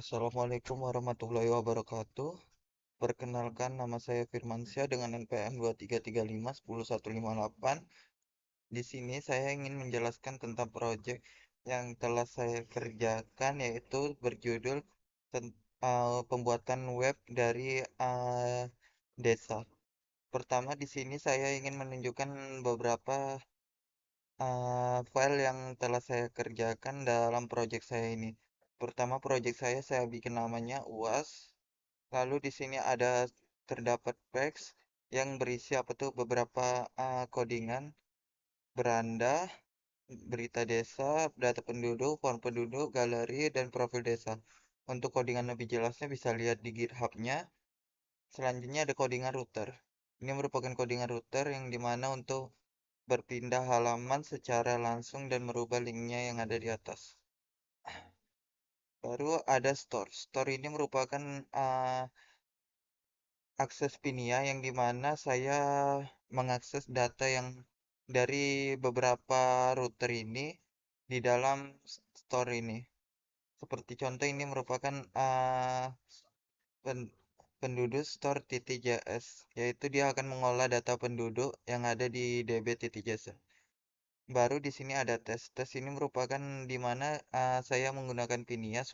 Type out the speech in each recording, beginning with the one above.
Assalamualaikum warahmatullahi wabarakatuh. Perkenalkan, nama saya Firmansyah dengan NPM 2335 10158. Di sini saya ingin menjelaskan tentang proyek yang telah saya kerjakan, yaitu berjudul pembuatan web dari desa. Pertama, di sini saya ingin menunjukkan beberapa file yang telah saya kerjakan dalam proyek saya ini. Pertama, proyek saya bikin namanya UAS. Lalu di sini ada terdapat teks yang berisi apa tuh beberapa codingan, beranda, berita desa, data penduduk, form penduduk, galeri, dan profil desa. Untuk codingan lebih jelasnya bisa lihat di GitHub-nya. Selanjutnya ada codingan router. Ini merupakan codingan router yang dimana untuk berpindah halaman secara langsung dan merubah linknya yang ada di atas. Baru ada store. Store ini merupakan akses Pinia yang dimana saya mengakses data yang dari beberapa router ini di dalam store ini. Seperti contoh ini merupakan pen- penduduk store.js, yaitu dia akan mengolah data penduduk yang ada di db.json. Baru di sini ada tes. Tes ini merupakan di mana saya menggunakan Pinia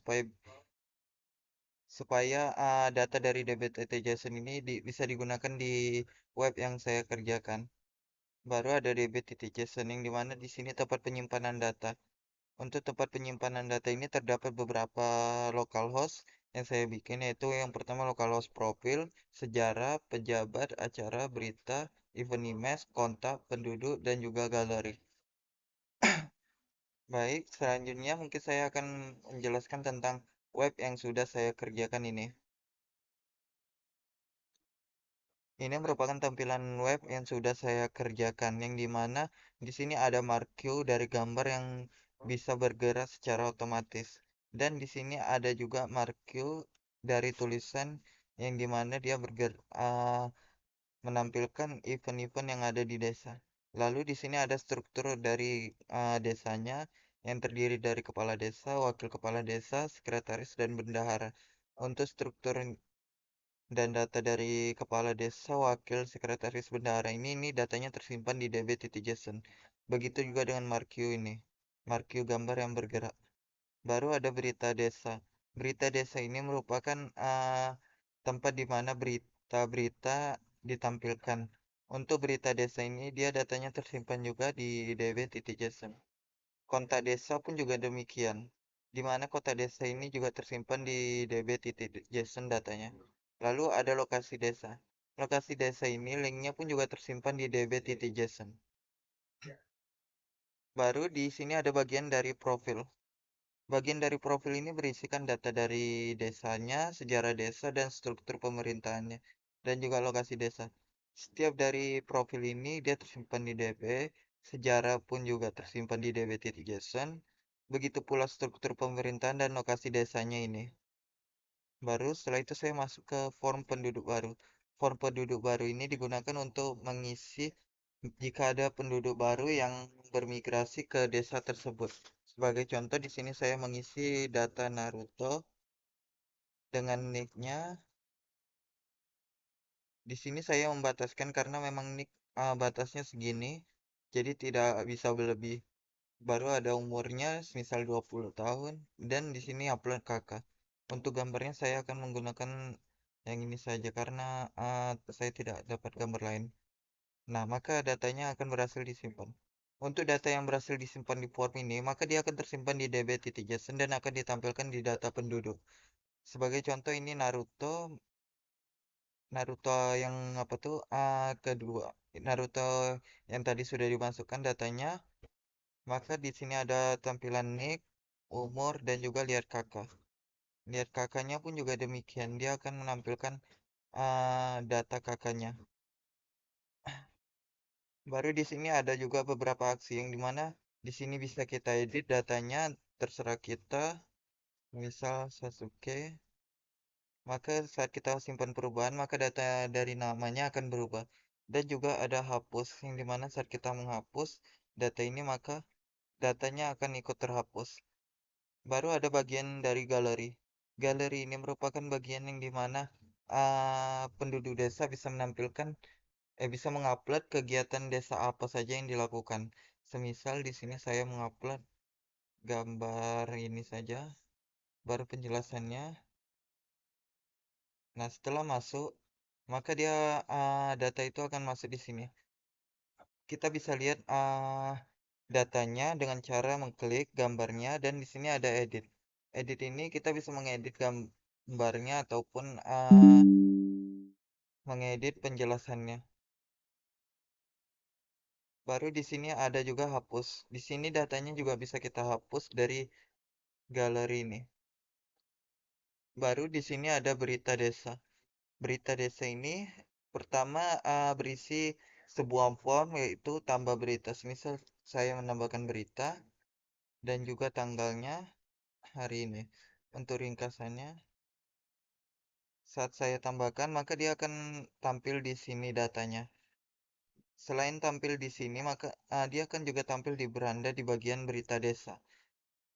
supaya data dari dbt.json ini bisa digunakan di web yang saya kerjakan. Baru ada dbt.json yang dimana di sini tempat penyimpanan data. Untuk tempat penyimpanan data ini terdapat beberapa localhost yang saya bikin, yaitu yang pertama localhost profil, sejarah, pejabat, acara, berita, event image, kontak, penduduk, dan juga galeri. Baik, selanjutnya mungkin saya akan menjelaskan tentang web yang sudah saya kerjakan ini. Ini merupakan tampilan web yang sudah saya kerjakan, yang dimana di sini ada marquee dari gambar yang bisa bergerak secara otomatis. Dan di sini ada juga marquee dari tulisan yang dimana dia menampilkan event-event yang ada di desa. Lalu di sini ada struktur dari desanya yang terdiri dari kepala desa, wakil kepala desa, sekretaris, dan bendahara. Untuk struktur dan data dari kepala desa, wakil, sekretaris, bendahara ini datanya tersimpan di db.json. Begitu juga dengan marquee ini, marquee gambar yang bergerak. Baru ada berita desa. Berita desa ini merupakan tempat di mana berita-berita ditampilkan. Untuk berita desa ini dia datanya tersimpan juga di db.json. Kontak desa pun juga demikian, di mana kota desa ini juga tersimpan di db.json datanya. Lalu ada lokasi desa. Lokasi desa ini linknya pun juga tersimpan di db.json. Baru di sini ada bagian dari profil. Bagian dari profil ini berisikan data dari desanya, sejarah desa, dan struktur pemerintahannya, dan juga lokasi desa. Setiap dari profil ini dia tersimpan di DB, sejarah pun juga tersimpan di db.json, begitu pula struktur pemerintahan dan lokasi desanya ini. Baru setelah itu saya masuk ke form penduduk baru. Form penduduk baru ini digunakan untuk mengisi jika ada penduduk baru yang bermigrasi ke desa tersebut. Sebagai contoh di sini saya mengisi data Naruto dengan nicknya. Di sini saya membataskan karena memang nick batasnya segini, jadi tidak bisa lebih. Baru ada umurnya misal 20 tahun dan di sini upload kakak. Untuk gambarnya saya akan menggunakan yang ini saja karena saya tidak dapat gambar lain. Nah, maka datanya akan berhasil disimpan. Untuk data yang berhasil disimpan di form ini, maka dia akan tersimpan di db.json dan akan ditampilkan di data penduduk. Sebagai contoh ini Naruto, Naruto yang apa tuh? Kedua, Naruto yang tadi sudah dimasukkan datanya, maka di sini ada tampilan nick, umur, dan juga lihat kakak. Lihat kakaknya pun juga demikian, dia akan menampilkan data kakaknya. Baru di sini ada juga beberapa aksi yang dimana di sini bisa kita edit datanya, terserah kita. Misal Sasuke, maka saat kita simpan perubahan, maka data dari namanya akan berubah. Dan juga ada hapus, yang dimana saat kita menghapus data ini, maka datanya akan ikut terhapus. Baru ada bagian dari galeri. Galeri ini merupakan bagian yang dimana penduduk desa bisa menampilkan, bisa mengupload kegiatan desa apa saja yang dilakukan. Semisal di sini saya mengupload gambar ini saja, baru penjelasannya. Nah, setelah masuk, maka data itu akan masuk di sini. Kita bisa lihat datanya dengan cara mengklik gambarnya dan di sini ada edit. Edit ini kita bisa mengedit gambarnya ataupun mengedit penjelasannya. Baru di sini ada juga hapus. Di sini datanya juga bisa kita hapus dari galeri ini. Baru di sini ada berita desa. Berita desa ini pertama berisi sebuah form yaitu tambah berita. Misal saya menambahkan berita dan juga tanggalnya hari ini. Untuk ringkasannya, saat saya tambahkan maka dia akan tampil di sini datanya. Selain tampil di sini, maka dia akan juga tampil di beranda di bagian berita desa.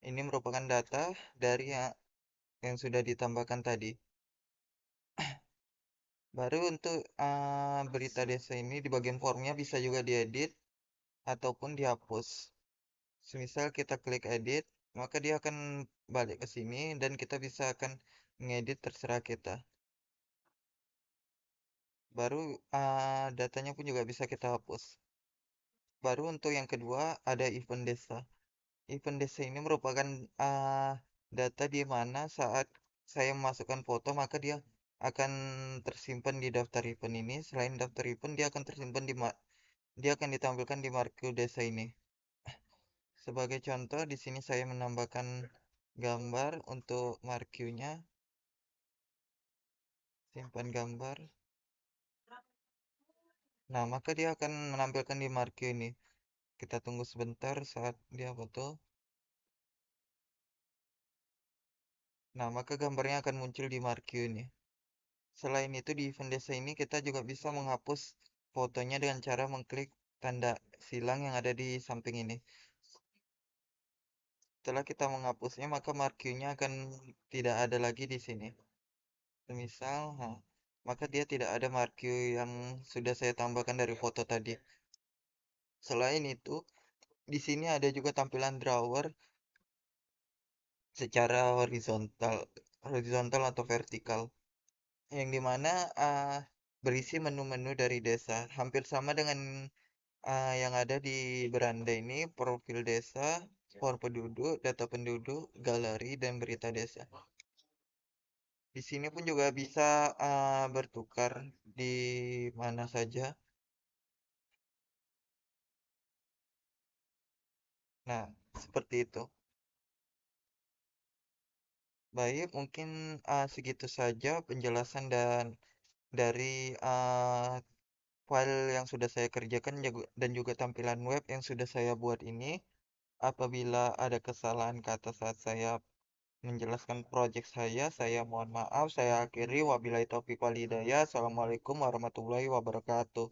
Ini merupakan data dari yang sudah ditambahkan tadi. Baru untuk berita desa ini di bagian formnya bisa juga diedit ataupun dihapus. Semisal kita klik edit, maka dia akan balik ke sini dan kita bisa akan mengedit terserah kita. Baru datanya pun juga bisa kita hapus. Baru untuk yang kedua ada event desa. Event desa ini merupakan data di mana saat saya memasukkan foto maka dia akan tersimpan di daftar event ini. Selain daftar event dia akan tersimpan dia akan ditampilkan di marquee desa ini. Sebagai contoh di sini saya menambahkan gambar untuk marquee-nya. Simpan gambar. Nah, maka dia akan menampilkan di marquee ini. Kita tunggu sebentar saat dia foto. Nah, maka gambarnya akan muncul di marquee ini. Selain itu di event desa ini kita juga bisa menghapus fotonya dengan cara mengklik tanda silang yang ada di samping ini. Setelah kita menghapusnya maka marquee-nya akan tidak ada lagi di sini. Misal, maka dia tidak ada marquee yang sudah saya tambahkan dari foto tadi. Selain itu, di sini ada juga tampilan drawer secara horizontal atau vertikal, yang dimana berisi menu-menu dari desa, hampir sama dengan yang ada di beranda ini, profil desa, for penduduk, data penduduk, galeri, dan berita desa. Di sini pun juga bisa bertukar di mana saja. Nah, seperti itu. Baik, mungkin segitu saja penjelasan dan dari file yang sudah saya kerjakan dan juga tampilan web yang sudah saya buat ini. Apabila ada kesalahan kata saat saya menjelaskan project saya mohon maaf. Saya akhiri. Wabillahi taufiq wal hidayah. Assalamualaikum warahmatullahi wabarakatuh.